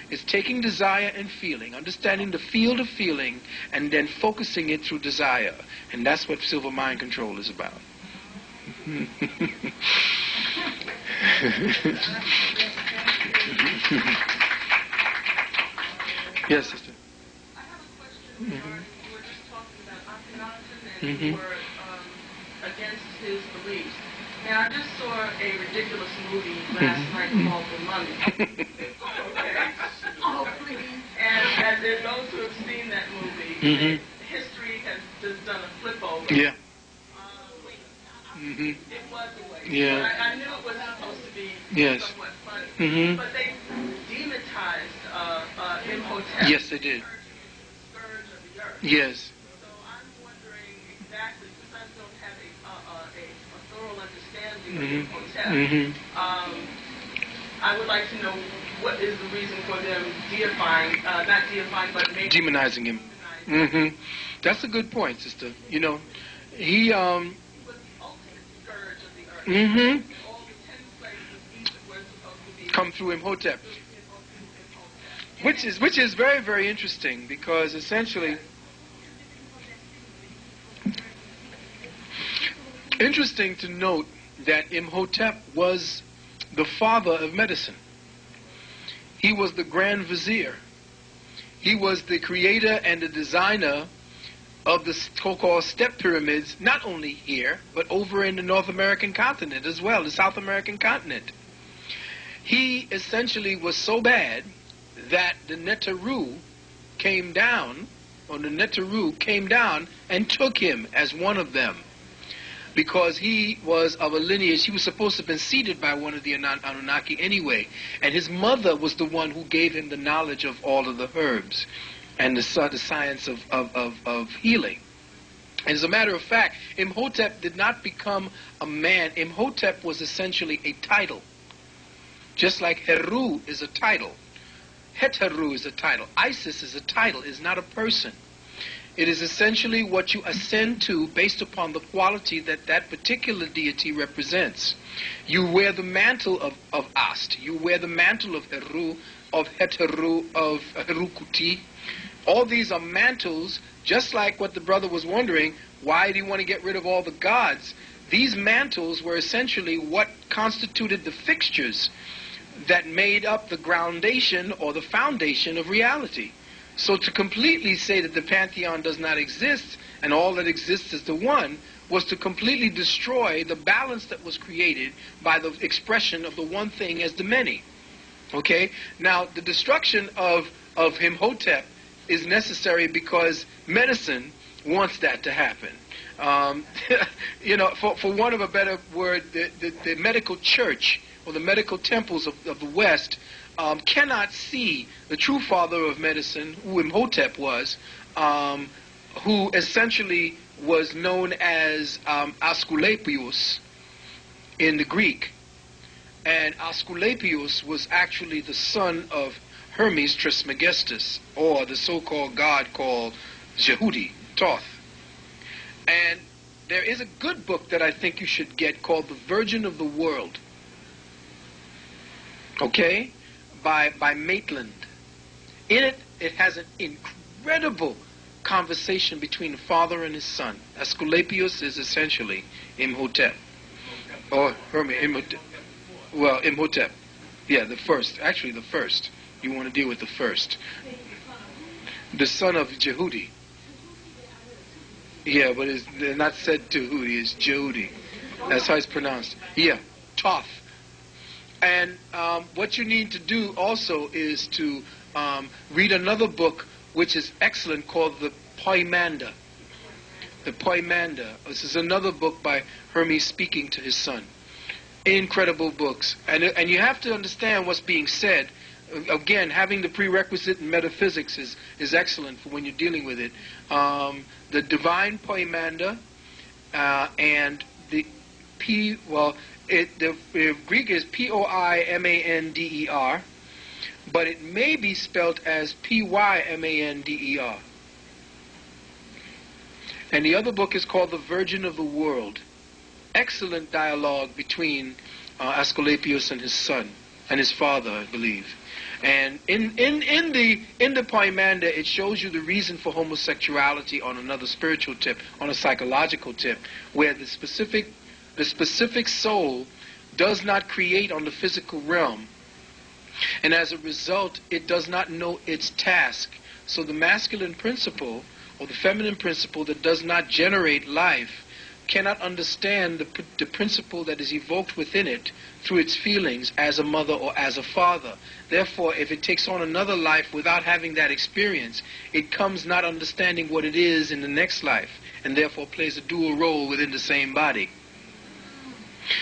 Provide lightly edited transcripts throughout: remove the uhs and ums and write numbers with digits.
is taking desire and feeling, understanding the field of feeling, and then focusing it through desire. And that's what silver mind control is about. Yes, sister. I have a question. You were just talking about Akhenaten and you were against his beliefs. Now, I just saw a ridiculous movie last night called The Mummy. Okay? Oh, please. And as there those who have seen that movie, history has just done a flip over. Yeah. It was a way. Yeah. I knew it was supposed to be somewhat funny. But they demonized Imhotep. Yes, they did. The scourge of the earth. Yes. So I'm wondering exactly, because I don't have a thorough understanding of Imhotep. I would like to know what is the reason for them deifying, not deifying, but maybe demonizing him. That's a good point, sister. You know, he was the ultimate scourge of the earth. All the 10 plagues of Egypt were supposed to be come through Imhotep. Which is very, very interesting, because essentially, interesting to note that Imhotep was the father of medicine. He was the Grand Vizier. He was the creator and the designer of the so-called step pyramids, not only here, but over in the North American continent as well, the South American continent. He essentially was so bad that the Neteru came down, and took him as one of them, because he was of a lineage. He was supposed to have been seeded by one of the Anunnaki anyway, and his mother was the one who gave him the knowledge of all of the herbs and the science of healing. And as a matter of fact, Imhotep did not become a man. Imhotep was essentially a title, just like Heru is a title. Heteru is a title. Isis is a title, is not a person. It is essentially what you ascend to based upon the quality that that particular deity represents. You wear the mantle of Ast. You wear the mantle of Heru, of Heteru, of Herukuti. All these are mantles, just like what the brother was wondering, why do you want to get rid of all the gods? These mantles were essentially what constituted the fixtures that made up the groundation or the foundation of reality. So to completely say that the pantheon does not exist and all that exists is the one was to completely destroy the balance that was created by the expression of the one thing as the many. Okay? Now, the destruction of Imhotep is necessary because medicine wants that to happen. You know, for want of a better word, the medical church or the medical temples of the West cannot see the true father of medicine, who Imhotep was, who essentially was known as Asclepius in the Greek. And Asclepius was actually the son of Hermes Trismegistus, or the so-called god called Jehudi, Thoth. And there is a good book that I think you should get called The Virgin of the World. Okay? By Maitland. In it, it has an incredible conversation between the father and his son. Asclepius is essentially Imhotep. Or Hermes, Imhotep. Well, Imhotep. Yeah, the first. Actually, the first. You want to deal with the first. The son of Jehudi. Yeah, but they're not said Jehudi, it's Jehudi. That's how it's pronounced. Yeah, Thoth. And what you need to do also is to read another book which is excellent called the Poimanda. The Poimanda. This is another book by Hermes speaking to his son. Incredible books. And you have to understand what's being said. Again, having the prerequisite in metaphysics is excellent for when you're dealing with it. The Divine Poimanda and the the Greek is Poimander, but it may be spelt as Pymander. And the other book is called The Virgin of the World. Excellent dialogue between Asclepius and his son, and his father, I believe. And in the Poimanda, it shows you the reason for homosexuality on another spiritual tip, on a psychological tip, where the specific soul does not create on the physical realm, and as a result, it does not know its task. So the masculine principle, or the feminine principle that does not generate life, cannot understand the principle that is evoked within it through its feelings as a mother or as a father. Therefore, if it takes on another life without having that experience, it comes not understanding what it is in the next life, and therefore plays a dual role within the same body.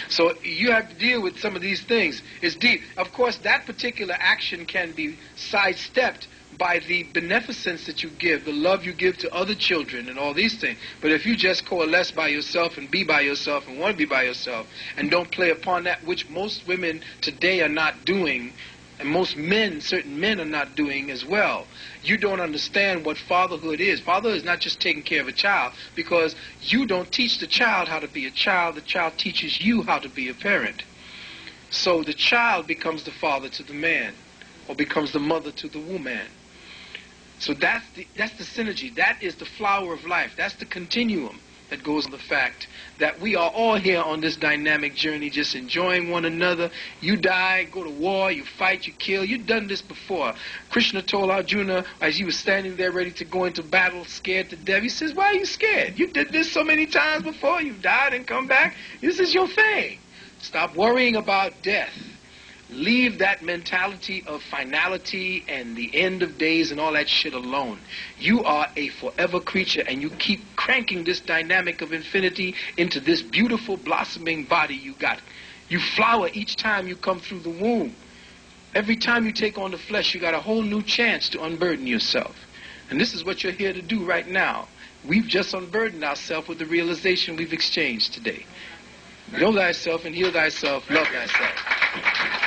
So you have to deal with some of these things. It's deep. Of course, that particular action can be sidestepped by the beneficence that you give, the love you give to other children and all these things. But if you just coalesce by yourself and be by yourself and want to be by yourself and don't play upon that, which most women today are not doing, and most men, certain men are not doing as well, you don't understand what fatherhood is. Fatherhood is not just taking care of a child, because you don't teach the child how to be a child. The child teaches you how to be a parent. So the child becomes the father to the man, or becomes the mother to the woman. So that's the synergy. That is the flower of life. That's the continuum that goes on the fact that we are all here on this dynamic journey, just enjoying one another. You die, go to war, you fight, you kill. You've done this before. Krishna told Arjuna, as he was standing there ready to go into battle, scared to death, he says, why are you scared? You did this so many times before. You've died and come back. This is your thing. Stop worrying about death. Leave that mentality of finality and the end of days and all that shit alone. You are a forever creature, and you keep cranking this dynamic of infinity into this beautiful blossoming body you got. You flower each time you come through the womb. Every time you take on the flesh, you got a whole new chance to unburden yourself. And this is what you're here to do right now. We've just unburdened ourselves with the realization we've exchanged today. Know thyself and heal thyself, love thyself.